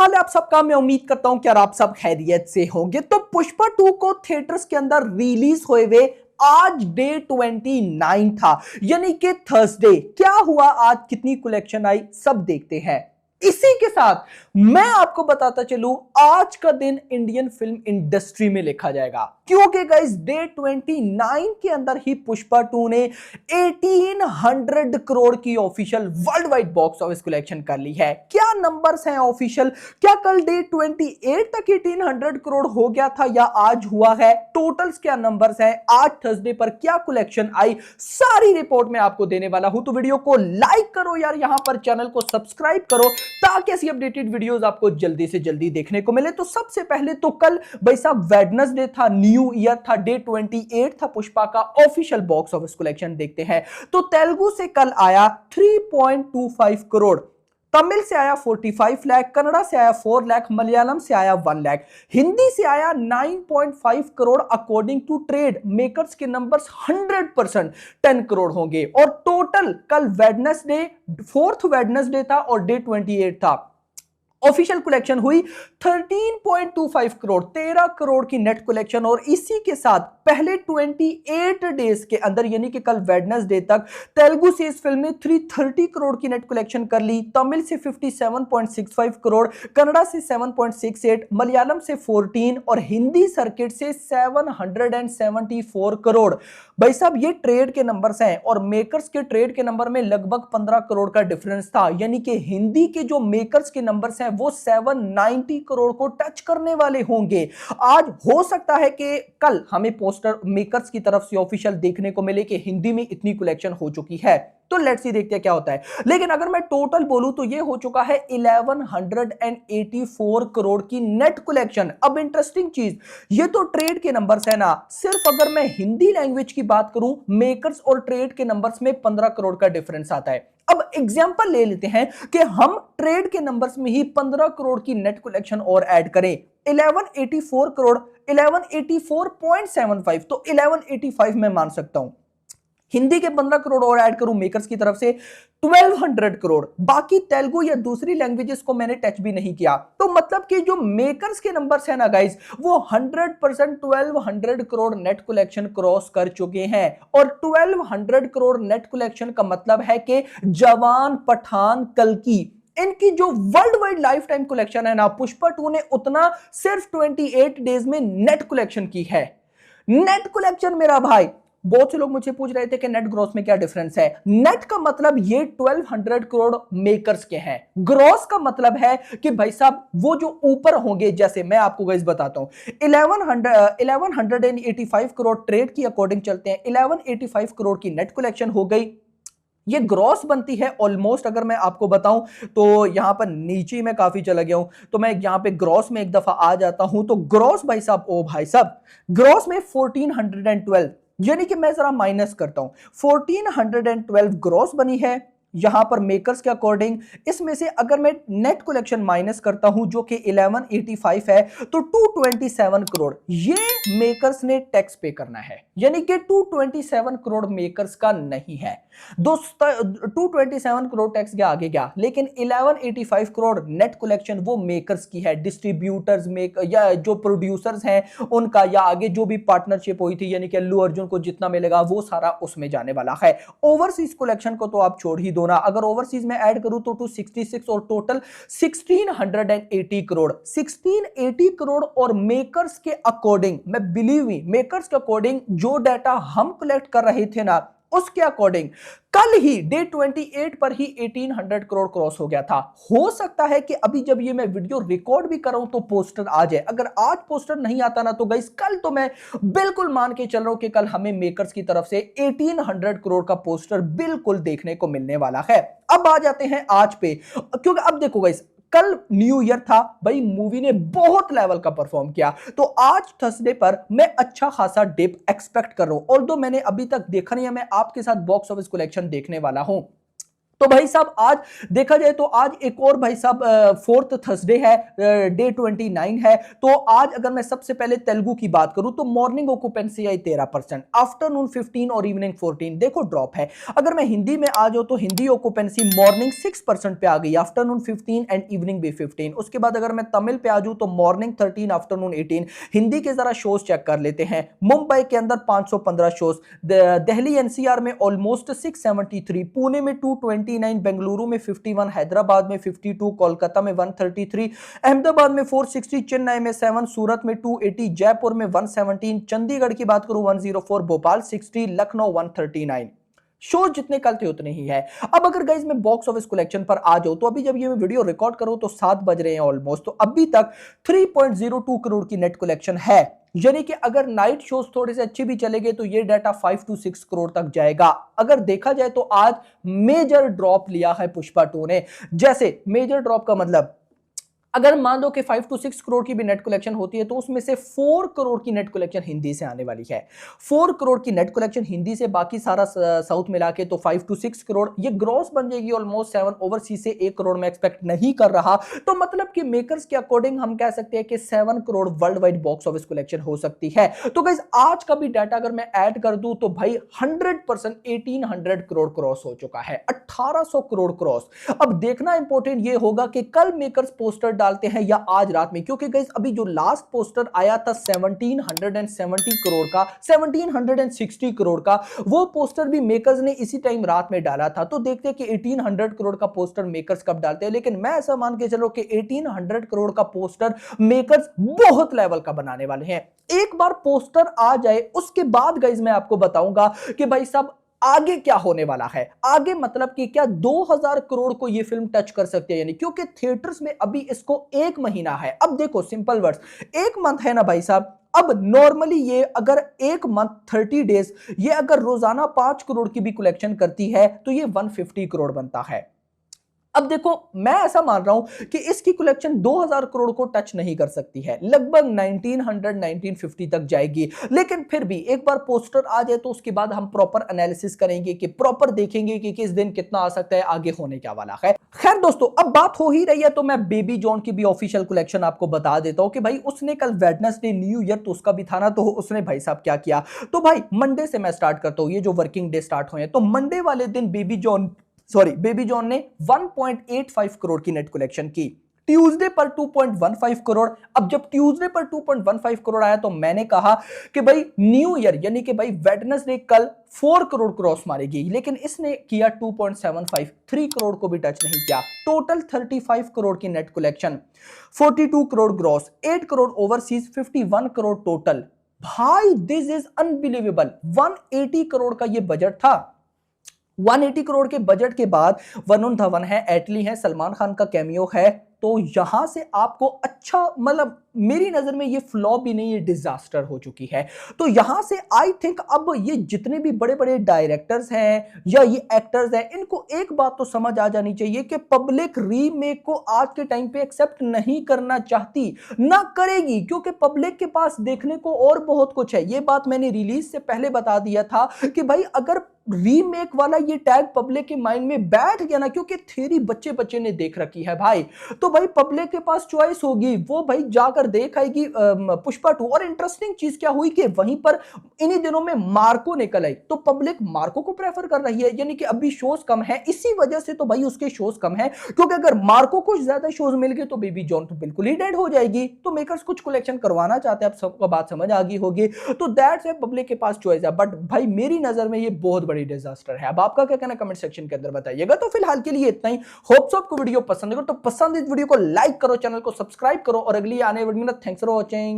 हाल है आप सबका। मैं उम्मीद करता हूं कि यार आप सब खैरियत से होंगे। तो पुष्पा 2 को थिएटर्स के अंदर रिलीज हुए आज डे 29 था, यानी कि थर्सडे। क्या हुआ आज, कितनी कलेक्शन आई, सब देखते हैं। इसी के साथ मैं आपको बताता चलूं आज का दिन इंडियन फिल्म इंडस्ट्री में लिखा जाएगा, क्योंकि गाइस डे 29 के अंदर ही पुष्पा 2 ने 1800 करोड़ की official world wide box office collection कर ली है। क्या नंबर्स हैं ऑफिशियल, क्या कल डे 28 तक 1800 करोड़ हो गया था या आज हुआ है, टोटल्स क्या नंबर्स हैं, आज थर्सडे पर क्या कलेक्शन आई, सारी रिपोर्ट मैं आपको देने वाला हूं। तो वीडियो को लाइक करो यार, यहां पर चैनल को सब्सक्राइब करो ताकि ऐसी अपडेटेड वीडियोस आपको जल्दी से जल्दी देखने को मिले। तो सबसे पहले तो कल भाई साहब वेडनेसडे था, न्यू ईयर था, डे 28 था पुष्पा का ऑफिशियल बॉक्स ऑफिस कलेक्शन देखते हैं। तो तेलुगु से कल आया 3.25 करोड़, तमिल से आया 45 लाख, कन्नड़ा से आया 4 लाख, मलयालम से आया 1 लाख, हिंदी से आया 9.5 crore. According to trade makers के नंबर्स 100% 10 करोड़ होंगे। और टोटल कल वेडनेसडे, फोर्थ वेडनेसडे था और डे 28 था, ऑफिशियल कलेक्शन हुई 13.25 करोड़, 13 करोड़ की नेट कलेक्शन। और इसी के साथ पहले 28 डेज के अंदर, यानी कि कल वेडनेसडे तक, तेलुगु से इस फिल्म ने 330 करोड़ की नेट कलेक्शन कर ली, तमिल से 57.65 करोड़, कन्नड़ा से 7.68, मलयालम से 14 और हिंदी सर्किट से 774 करोड़। भाई साहब ये ट्रेड के नंबर्स हैं और मेकर्स के ट्रेड के नंबर में लगभग 15 करोड़ का डिफरेंस था, यानी कि हिंदी के जो मेकर्स के नंबर्स हैं वो 790 करोड़ को टच करने वाले होंगे। आज हो सकता है कि कल हमें पोस्टर मेकर्स की तरफ से ऑफिशियल देखने को मिले कि हिंदी में इतनी कलेक्शन हो चुकी है। तो लेट्स सी, देखते हैं क्या होता है। लेकिन अगर मैं टोटल बोलूं तो ये हो चुका है 1184 करोड़ की नेट कलेक्शन। अब इंटरेस्टिंग चीज, ये तो ट्रेड के नंबर्स है ना, सिर्फ अगर मैं हिंदी लैंग्वेज की बात करूं, मेकर्स और ट्रेड के नंबर्स में 15 करोड़ का डिफरेंस आता है। अब एग्जांपल ले लेते हैं कि हम ट्रेड के नंबर्स में ही 15 करोड़ की नेट कलेक्शन और ऐड करें, 1184 करोड़, 1184.75, तो 1185 मैं मान सकता हूं। हिंदी के 15 करोड़ और ऐड करूं मेकर्स की तरफ से 1200 करोड़। बाकी तेलुगु या दूसरी लैंग्वेजेस को मैंने टच भी नहीं किया। तो मतलब कि जो मेकर्स के नंबर्स है ना गाइस, वो 100% 1200 करोड़ नेट कलेक्शन क्रॉस कर चुके हैं। और 1200 करोड़ नेट कलेक्शन का मतलब है कि जवान, पठान, कल्कि, इनकी जो world wide life time collection है ना, पुष्पा 2 ने उतना सिर्फ 28 डेज में नेट कलेक्शन की है। नेट कलेक्शन मेरा भाई, बहुत से लोग मुझे पूछ रहे थे कि नेट ग्रॉस में क्या डिफरेंस है। नेट का मतलब ये 1200 करोड़ मेकर्स के हैं, ग्रॉस का मतलब है कि भाई साहब वो जो ऊपर होंगे, जैसे मैं आपको गाइस बताता हूं, 1185 करोड़ ट्रेड की अकॉर्डिंग चलते हैं, 1185 करोड़ की नेट कलेक्शन हो गई। ये ग्रॉस बनती है ऑलमोस्ट, अगर मैं आपको बताऊं तो यहां पर नीचे मैं काफी चला गया हूं, तो मैं यहां पे ग्रॉस में एक दफा आ जाता हूं। तो ग्रॉस भाई साहब, ओ भाई साहब, ग्रॉस में 1412, यानी कि मैं जरा माइनस करता हूं, 1412 ग्रॉस बनी है यहां पर मेकर्स के अकॉर्डिंग। इसमें से अगर मैं नेट कलेक्शन माइनस करता हूं जो कि 1185 है, तो 227 करोड़ ये मेकर्स ने टैक्स पे करना है, यानी कि 227 करोड़ मेकर्स का नहीं है दोस्तों। 227 करोड़ टैक्स गया, आगे गया, लेकिन 1185 करोड़ नेट कलेक्शन वो मेकर्स की है, डिस्ट्रीब्यूटर्स मेक या जो प्रोड्यूसर्स हैं उनका, या आगे जो भी पार्टनरशिप हुई थी, यानी कि अल्लू अर्जुन को जितना मिलेगा वो सारा उसमें जाने वाला है। ओवरसीज कलेक्शन को तो आप छोड़ ही दो ना, अगर ओवरसीज में ऐड करूं तो 266 और टोटल 1680 करोड़, 1680 करोड़। और मेकर्स के अकॉर्डिंग, मैं बिलीव मी, मेकर्स के अकॉर्डिंग जो डाटा हम कलेक्ट कर रहे थे ना, उसके अकॉर्डिंग कल ही डे 28 पर ही 1800 करोड़ क्रॉस हो गया था। हो सकता है कि अभी जब ये मैं वीडियो रिकॉर्ड भी कर रहा हूं तो पोस्टर आ जाए। अगर आज पोस्टर नहीं आता ना तो गाइस कल तो मैं बिल्कुल मान के चल रहा हूं कि कल हमें मेकर्स की तरफ से 1800 करोड़ का पोस्टर बिल्कुल देखने को मिलने वाला है। अब आ जाते हैं आज पे, क्योंकि अब देखो गाइस, कल न्यू ईयर था भाई, मूवी ने बहुत लेवल का परफॉर्म किया, तो आज थर्सडे पर मैं अच्छा खासा डिप एक्सपेक्ट कर रहा हूं। ऑल्दो मैंने अभी तक देखा नहीं है, मैं आपके साथ बॉक्स ऑफिस कलेक्शन देखने वाला हूं। तो भाई साहब आज देखा जाए तो आज एक और भाई साहब फोर्थ थर्सडे है, डे 29 है। तो आज अगर मैं सबसे पहले तेलुगु की बात करूं तो मॉर्निंग ऑक्यूपेंसी आई 13%, आफ्टरनून 15 और इवनिंग 14, देखो ड्रॉप है। अगर मैं हिंदी में आ जाऊं तो हिंदी ऑक्यूपेंसी मॉर्निंग 6% पे आ गई, आफ्टरनून 15 एंड इवनिंग भी 15। उसके बाद अगर मैं तमिल पे आ जाऊं तो मॉर्निंग 13, आफ्टरनून 18। हिंदी के जरा शोज चेक कर लेते हैं। मुंबई के अंदर 515 शोज, दिल्ली एनसीआर में ऑलमोस्ट 673, पुणे में 229, बेंगलुरु में 51, हैदराबाद में 52, कोलकाता में 133, अहमदाबाद में 460, चेन्नई में 7, सूरत में 280, जयपुर में 117, चंडीगढ़ की बात करूं 104, भोपाल 60, लखनऊ 139। शो जितने कल थे उतने ही है। अब अगर गाइस मैं बॉक्स ऑफिस कलेक्शन पर आ जाऊं तो अभी जब ये मैं वीडियो रिकॉर्ड करूं तो 7 बज रहे हैं ऑलमोस्ट, तो अभी तक 3.02 करोड़ की नेट कलेक्शन है। यानी कि अगर नाइट शोज थोड़े से अच्छे भी चले गए तो ये डाटा 5 to 6 करोड़ तक जाएगा। अगर देखा जाए तो आज मेजर ड्रॉप लिया है पुष्पा 2 ने। जैसे मेजर ड्रॉप का मतलब, अगर मान लो कि 5 to 6 करोड़ की भी नेट कलेक्शन होती है तो उसमें से 4 करोड़ की नेट कलेक्शन हिंदी से आने वाली है। 4 करोड़ की नेट कलेक्शन हिंदी से, बाकी सारा साउथ मिला के तो 5 to 6 करोड़, ये ग्रॉस बन जाएगी ऑलमोस्ट 7। ओवरसीज से 1 करोड़ में एक्सपेक्ट नहीं कर रहा, तो मतलब कि मेकर्स के अकॉर्डिंग हम कह सकते हैं कि 7 crore world wide box office collection हो सकती है। तो गाइस आज का भी डाटा अगर मैं ऐड कर दूं तो भाई 100% 1800 करोड़ क्रॉस हो चुका है, 1800 करोड़ क्रॉस। अब देखना इंपॉर्टेंट ये होगा कि कल मेकर्स पोस्टर डालते हैं या आज रात में, क्योंकि गाइस अभी जो लास्ट पोस्टर आया था 1770 करोड़ का, 1760 करोड़ का, वो पोस्टर भी मेकर्स ने इसी टाइम रात में डाला था। तो देखते हैं कि 1800 करोड़ का पोस्टर मेकर्स कब डालते हैं। लेकिन मैं ऐसा मान के चलो कि 1800 करोड़ का पोस्टर मेकर्स बहुत लेवल का बनाने वाले हैं। एक बार पोस्टर आ जाए उसके बाद गाइस मैं आपको बताऊंगा कि भाई साहब आगे क्या होने वाला है। आगे मतलब कि क्या 2000 करोड़ को ये फिल्म टच कर सकती है, यानी क्योंकि थिएटर्स में अभी इसको 1 महीना है। अब देखो सिंपल वर्ड्स, 1 मंथ है ना भाई साहब। अब नॉर्मली ये अगर 1 मंथ 30 डेज ये अगर रोजाना 5 करोड़ की भी कलेक्शन करती है तो ये 150 करोड़ बनता है। अब देखो मैं ऐसा मान रहा हूं कि इसकी कलेक्शन 2000 करोड़ को टच नहीं कर सकती है, लगभग 1900 1950 तक जाएगी। लेकिन फिर भी एक बार पोस्टर आ जाए तो उसके बाद हम प्रॉपर एनालिसिस करेंगे, कि प्रॉपर देखेंगे कि किस दिन कितना आ सकता है, आगे होने क्या वाला है। खैर दोस्तों, अब बात हो ही रही है तो मैं बेबी जॉन की भी ऑफिशियल कलेक्शन आपको बता देता हूं कि भाई उसने कल वेडनेसडे न्यू ईयर तो उसका भी था ना, तो उसने भाई साहब क्या किया। तो भाई मंडे से मैं स्टार्ट करता हूं, ये जो वर्किंग डे स्टार्ट हुए हैं, तो मंडे वाले दिन बेबी जॉन ने 1.85 करोड़ की नेट कलेक्शन की। ट्यूसडे पर 2.15 करोड़। अब जब ट्यूसडे पर 2.15 करोड़ आया तो मैंने कहा कि भाई न्यू ईयर यानी कि भाई वेडनेसडे कल 4 करोड़ क्रॉस मारेगी, लेकिन इसने किया 2.75, 3 करोड़ को भी टच नहीं किया। टोटल 35 करोड़ की net collection, 42 crore gross, 8 crore overseas, 51 crore total. भाई दिस इज अनबिलीवेबल। 180 करोड़ का ये बजट था। 180 करोड़ के बजट के बाद वरुण धवन है, एटली है, सलमान खान का कैमियो है, तो यहां से आपको अच्छा, मतलब मेरी नजर में ये फ्लॉप भी नहीं, ये डिजास्टर हो चुकी है। तो यहां से आई थिंक अब ये जितने भी बड़े बड़े डायरेक्टर्स हैं या ये एक्टर्स हैं, इनको एक बात तो समझ आ जानी चाहिए कि पब्लिक रीमेक को आज के टाइम पे एक्सेप्ट नहीं करना चाहती, ना करेगी, क्योंकि पब्लिक के पास देखने को और बहुत कुछ है। ये बात मैंने रिलीज से पहले बता दिया था कि भाई अगर रीमेक वाला ये टैग पब्लिक के माइंड में बैठ गया ना, क्योंकि थ्योरी बच्चे बच्चे ने देख रखी है भाई, तो भाई पब्लिक के पास चॉइस होगी, वो भाई जाकर देख आएगी पुष्पा 2। और इंटरेस्टिंग चीज क्या हुई कि वहीं पर इन्हीं दिनों में मार्को निकल आई, तो पब्लिक मार्को को प्रेफर कर रही है, यानी कि अभी शोज कम है, इसी वजह से तो भाई उसके शोज कम है। क्योंकि अगर मार्को को ज्यादा शोज मिल गए तो बेबी जॉन तो बिल्कुल ही डेड हो जाएगी। तो मेकर्स कुछ कलेक्शन करवाना चाहते हैं, आप सबको बात समझ आ गई होगी। तो दैट्स व्हाई पब्लिक के पास चॉइस है, बट भाई मेरी नजर में ये बहुत बड़ी डिजास्टर है। अब आपका क्या कहना कमेंट सेक्शन के अंदर बताइएगा। तो फिलहाल के लिए इतना ही। होप्स आपको वीडियो पसंद है, तो पसंद इस वीडियो को लाइक करो, चैनल को सब्सक्राइब करो, और अगली आने वाली वीडियो में थैंक्स फॉर वॉचिंग।